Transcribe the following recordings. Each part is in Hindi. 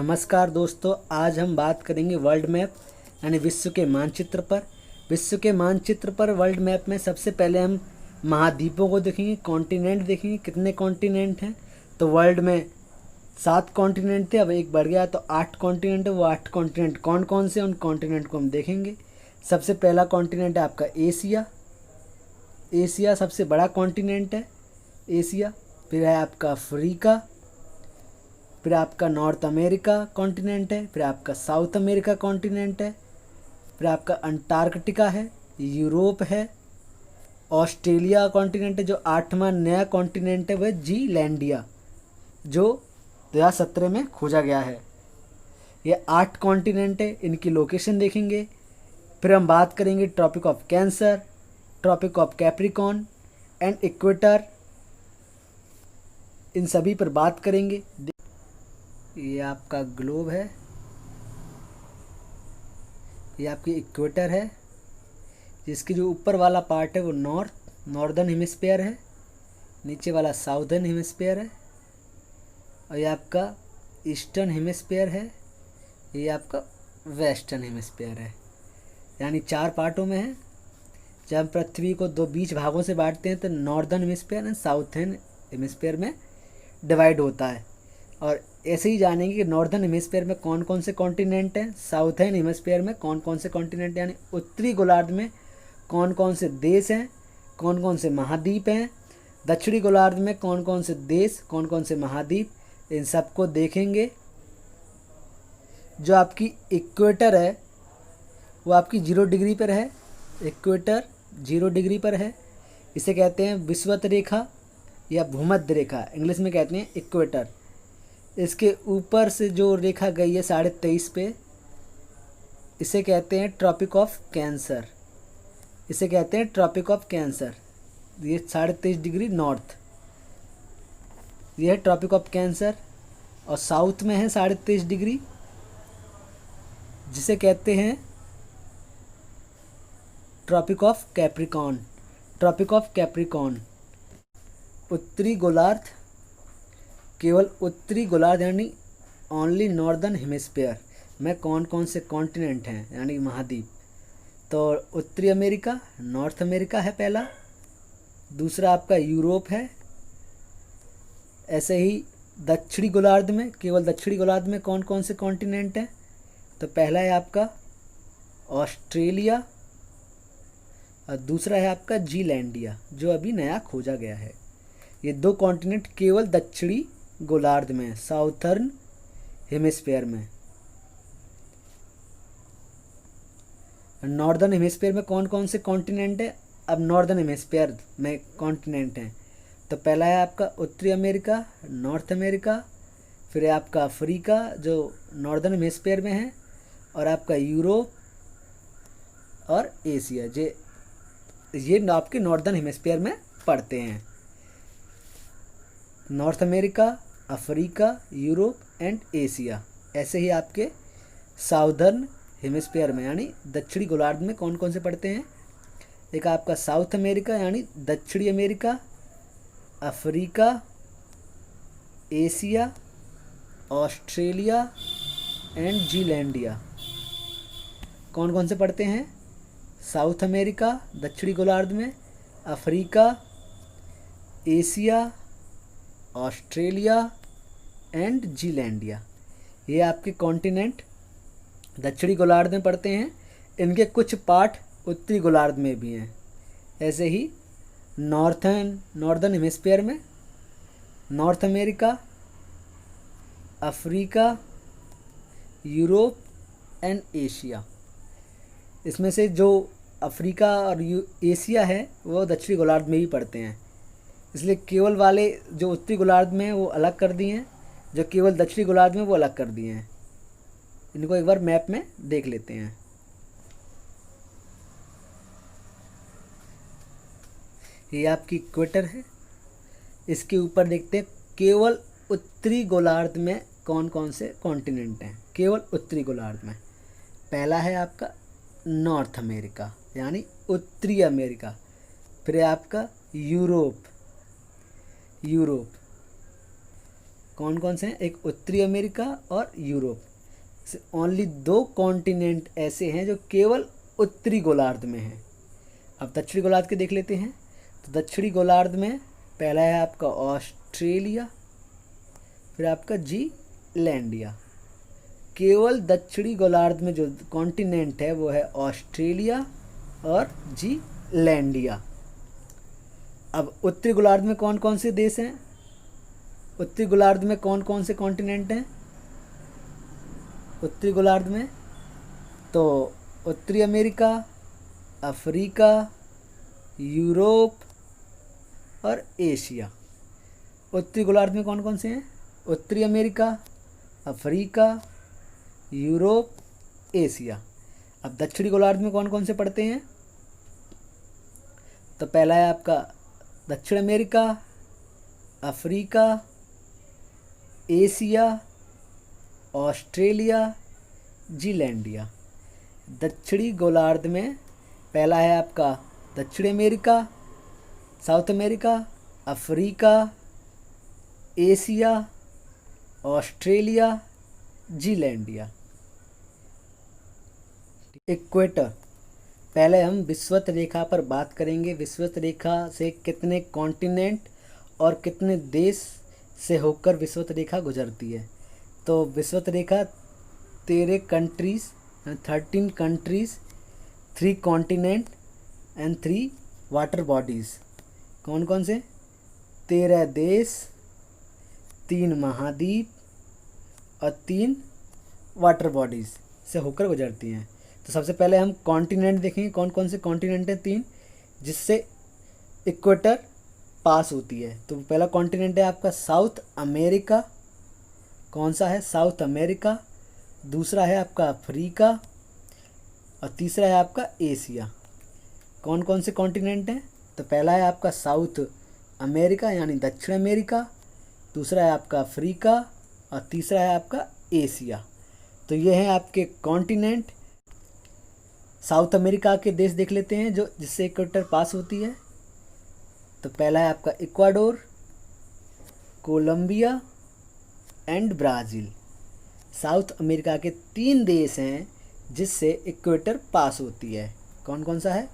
नमस्कार दोस्तों, आज हम बात करेंगे वर्ल्ड मैप यानी विश्व के मानचित्र पर। विश्व के मानचित्र पर वर्ल्ड मैप में सबसे पहले हम महाद्वीपों को देखेंगे, कॉन्टिनेंट देखेंगे, कितने कॉन्टिनेंट हैं। तो वर्ल्ड में 7 कॉन्टिनेंट थे, अब एक बढ़ गया तो 8 कॉन्टिनेंट है। वो 8 कॉन्टिनेंट कौन कौन से, उन कॉन्टिनेंट को हम देखेंगे। सबसे पहला कॉन्टिनेंट है आपका एशिया। एशिया सबसे बड़ा कॉन्टिनेंट है, एशिया। फिर है आपका अफ्रीका, फिर आपका नॉर्थ अमेरिका कॉन्टिनेंट है, फिर आपका साउथ अमेरिका कॉन्टिनेंट है, फिर आपका अंटार्कटिका है, यूरोप है, ऑस्ट्रेलिया कॉन्टिनेंट है। जो 8वां नया कॉन्टिनेंट है वह जीलैंडिया, जो 2017 में खोजा गया है। ये 8 कॉन्टिनेंट है, इनकी लोकेशन देखेंगे। फिर हम बात करेंगे tropic of cancer, tropic of Capricorn and equator, इन सभी पर बात करेंगे। ये आपका ग्लोब है, ये आपकी इक्वेटर है, जिसकी जो ऊपर वाला पार्ट है वो नॉर्दर्न हेमिस्फीयर है, नीचे वाला साउदर्न हेमिस्फीयर है, और ये आपका ईस्टर्न हेमिस्फीयर है, ये आपका वेस्टर्न हेमिस्फीयर है। यानी 4 पार्टों में है। जब हम पृथ्वी को 2 बीच भागों से बांटते हैं तो northern hemisphere and southern hemisphere में डिवाइड होता है। और ऐसे ही जानेंगे कि नॉर्दर्न हेमिस्फीयर में कौन कौन से कॉन्टिनेंट हैं, साउथर्न हेमिस्फीयर में कौन कौन से कॉन्टिनेंट हैं, यानी उत्तरी गोलार्ध में कौन कौन से देश हैं, कौन कौन से महाद्वीप हैं, दक्षिणी गोलार्ध में कौन कौन से देश, कौन कौन से महाद्वीप, इन सब को देखेंगे। जो आपकी इक्वेटर है वो आपकी 0 डिग्री पर है। इक्वेटर 0 डिग्री पर है। इसे कहते हैं विषुवत रेखा या भूमध्य रेखा, इंग्लिश में कहते हैं इक्वेटर। इसके ऊपर से जो रेखा गई है 23.5 पे, इसे कहते हैं ट्रॉपिक ऑफ कैंसर। इसे कहते हैं ट्रॉपिक ऑफ कैंसर। ये 23.5 डिग्री नॉर्थ, ये है ट्रॉपिक ऑफ कैंसर। और साउथ में है 23.5 डिग्री, जिसे कहते हैं tropic of Capricorn. Tropic of Capricorn उत्तरी गोलार्ध, केवल उत्तरी गोलार्ध यानी ओनली नॉर्दर्न हेमिस्फीयर में कौन कौन से कॉन्टिनेंट हैं यानी महाद्वीप। तो उत्तरी अमेरिका, नॉर्थ अमेरिका है पहला, दूसरा आपका यूरोप है। ऐसे ही दक्षिणी गोलार्ध में, केवल दक्षिणी गोलार्ध में कौन कौन से कॉन्टिनेंट हैं, तो पहला है आपका ऑस्ट्रेलिया और दूसरा है आपका जीलैंडिया, जो अभी नया खोजा गया है। ये 2 कॉन्टिनेंट केवल दक्षिणी गोलार्ध में, साउथर्न हेमिस्फीयर में। नॉर्दर्न हेमिस्फीयर में कौन कौन से कॉन्टिनेंट है, अब नॉर्दर्न हेमिस्फीयर में कॉन्टिनेंट हैं तो पहला है आपका उत्तरी अमेरिका, नॉर्थ अमेरिका, फिर है आपका अफ्रीका जो नॉर्दर्न हेमिस्फीयर में है, और आपका यूरोप और एशिया, ये आपके नॉर्दर्न हेमिस्फीयर में पड़ते हैं। North America, Africa, Europe and Asia. ऐसे ही आपके साउदर्न हेमिस्फीयर में यानी दक्षिणी गोलार्ध में कौन कौन से पड़ते हैं, एक आपका साउथ अमेरिका यानी दक्षिणी America, Africa, Asia, Australia and Zealandia. कौन कौन से पड़ते हैं, साउथ अमेरिका दक्षिणी गोलार्ध में, Africa, Asia, Australia and Zealandia. ये आपके कॉन्टिनेंट दक्षिणी गोलार्ध में पड़ते हैं। इनके कुछ पार्ट उत्तरी गोलार्ध में भी हैं। ऐसे ही नॉर्दर्न हेमिस्फीयर में north America, Africa, Europe and Asia. इसमें से जो अफ्रीका और एशिया है वो दक्षिणी गोलार्ध में ही पड़ते हैं, इसलिए केवल वाले जो उत्तरी गोलार्ध में हैं वो अलग कर दिए हैं, जो केवल दक्षिणी गोलार्ध में वो अलग कर दिए हैं। इनको एक बार मैप में देख लेते हैं। ये आपकी इक्वेटर है, इसके ऊपर देखते हैं केवल उत्तरी गोलार्ध में कौन कौन से कॉन्टिनेंट हैं। केवल उत्तरी गोलार्ध में पहला है आपका नॉर्थ अमेरिका यानी उत्तरी अमेरिका, फिर है आपका यूरोप। कौन कौन से हैं? एक उत्तरी अमेरिका और यूरोप। ओनली 2 कॉन्टिनेंट ऐसे हैं जो केवल उत्तरी गोलार्ध में हैं। अब दक्षिणी गोलार्ध के देख लेते हैं। तो दक्षिणी गोलार्ध में पहला है आपका ऑस्ट्रेलिया, फिर आपका जीलैंडिया। केवल दक्षिणी गोलार्ध में जो कॉन्टिनेंट है वो है ऑस्ट्रेलिया और जीलैंडिया। अब उत्तरी गोलार्ध में कौन कौन से देश हैं? उत्तरी गोलार्ध में कौन कौन से कॉन्टिनेंट हैं उत्तरी गोलार्ध में? तो उत्तरी अमेरिका, अफ्रीका, यूरोप और एशिया। उत्तरी गोलार्ध में कौन कौन से हैं? उत्तरी अमेरिका, अफ्रीका, यूरोप, एशिया। अब दक्षिणी गोलार्ध में कौन कौन से पड़ते हैं? तो पहला है आपका दक्षिण America, Africa, Asia, Australia, Zealandia. दक्षिणी गोलार्ध में पहला है आपका दक्षिण America, south America, Africa, Asia, Australia, Zealandia. Equator, पहले हम विषुवत रेखा पर बात करेंगे। विषुवत रेखा से कितने कॉन्टिनेंट और कितने देश से होकर विषुवत रेखा गुजरती है? तो विषुवत रेखा 13 countries, 13 countries, 3 continent and 3 water bodies. कौन कौन से? 13 देश, 3 महाद्वीप और 3 वाटर बॉडीज़ से होकर गुजरती हैं। तो सबसे पहले हम कॉन्टिनेंट देखेंगे। कौन कौन से कॉन्टिनेंट हैं? 3, जिससे इक्वेटर पास होती है। तो पहला कॉन्टिनेंट है आपका साउथ अमेरिका। कौन सा है? South America. दूसरा है आपका अफ्रीका और तीसरा है आपका एशिया। कौन कौन से कॉन्टिनेंट हैं? तो पहला है आपका साउथ अमेरिका यानी दक्षिण अमेरिका, दूसरा है आपका अफ्रीका और तीसरा है आपका एशिया। तो ये हैं आपके कॉन्टिनेंट। साउथ अमेरिका के देश देख लेते हैं जो जिससे इक्वेटर पास होती है। तो पहला है आपका Ecuador, Colombia and Brazil. South America के 3 देश हैं जिससे इक्वेटर पास होती है। कौन कौन सा है?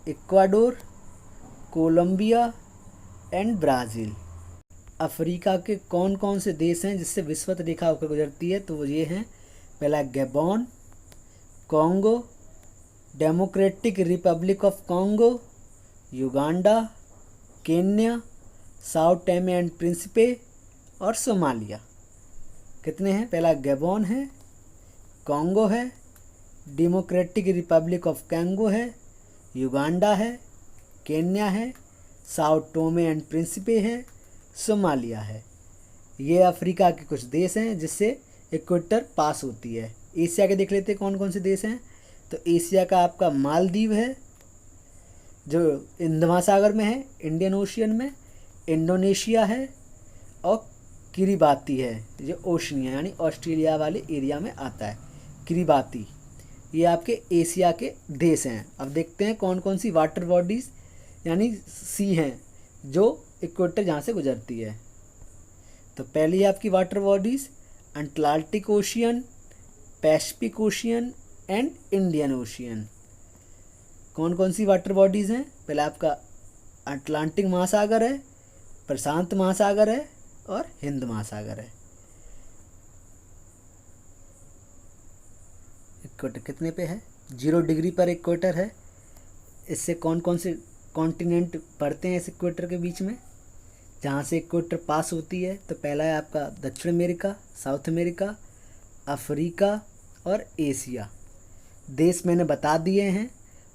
Ecuador, Colombia and Brazil. Africa के कौन कौन से देश हैं जिससे विषुवत रेखा होकर गुजरती है? तो वो ये हैं, पहला Gabon, Congo, democratic Republic of Congo, Uganda, Kenya, Sao Thome and Principe और सोमालिया। कितने हैं? पहला गैबोन है, कॉन्गो है, डेमोक्रेटिक रिपब्लिक ऑफ कॉन्गो है, युगांडा है, केन्या है, साओ टोमे एंड प्रिंसिपे है, सोमालिया है। ये अफ्रीका के कुछ देश हैं जिससे इक्वेटर पास होती है। एशिया के देख लेते हैं कौन कौन से देश हैं। तो एशिया का आपका मालदीव है जो हिंद महासागर में है, इंडियन ओशियन में। इंडोनेशिया है और किरिबाती है जो ओशनिया यानी ऑस्ट्रेलिया वाले एरिया में आता है। किरिबाती, ये आपके एशिया के देश हैं। अब देखते हैं कौन कौन सी वाटर बॉडीज़ यानी सी हैं जो इक्वेटर जहाँ से गुजरती है। तो पहली है आपकी water bodies Atlantic ocean, Pacific ocean and Indian ocean. कौन कौन सी वाटर बॉडीज़ हैं? पहला आपका अटलांटिक महासागर है, प्रशांत महासागर है और हिंद महासागर है। इक्वेटर कितने पे है? 0 डिग्री पर इक्वेटर है। इससे कौन कौन से कॉन्टिनेंट पड़ते हैं इस इक्वेटर के बीच में जहाँ से इक्वेटर पास होती है? तो पहला है आपका दक्षिण अमेरिका, साउथ अमेरिका, अफ्रीका और एशिया। देश मैंने बता दिए हैं,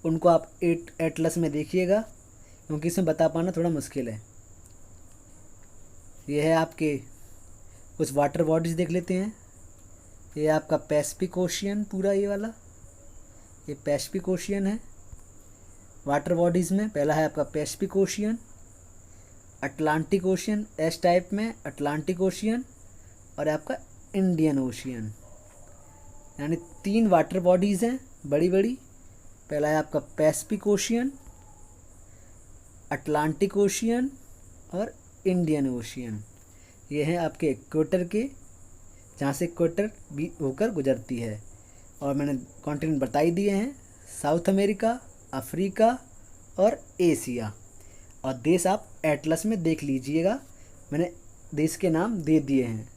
उनको आप एटलस में देखिएगा क्योंकि इसमें बता पाना थोड़ा मुश्किल है। ये है आपके कुछ वाटर बॉडीज़ देख लेते हैं। ये आपका पैसिफिक ओशियन, पूरा ये वाला ये पैसिफिक ओशियन है। वाटर बॉडीज़ में पहला है आपका Pacific ocean, Atlantic ocean S type में अटलांटिक ओशियन और आपका इंडियन ओशियन, यानी 3 वाटर बॉडीज़ हैं बड़ी बड़ी। पहला है आपका पैसिफिक ओशियन, अटलांटिक ओशियन और इंडियन ओशियन। ये हैं आपके इक्वेटर के, जहाँ से इक्वेटर भी होकर गुजरती है। और मैंने कॉन्टिनेंट बता ही दिए हैं, साउथ अमेरिका, अफ्रीका और एशिया। और देश आप एटलस में देख लीजिएगा, मैंने देश के नाम दे दिए हैं।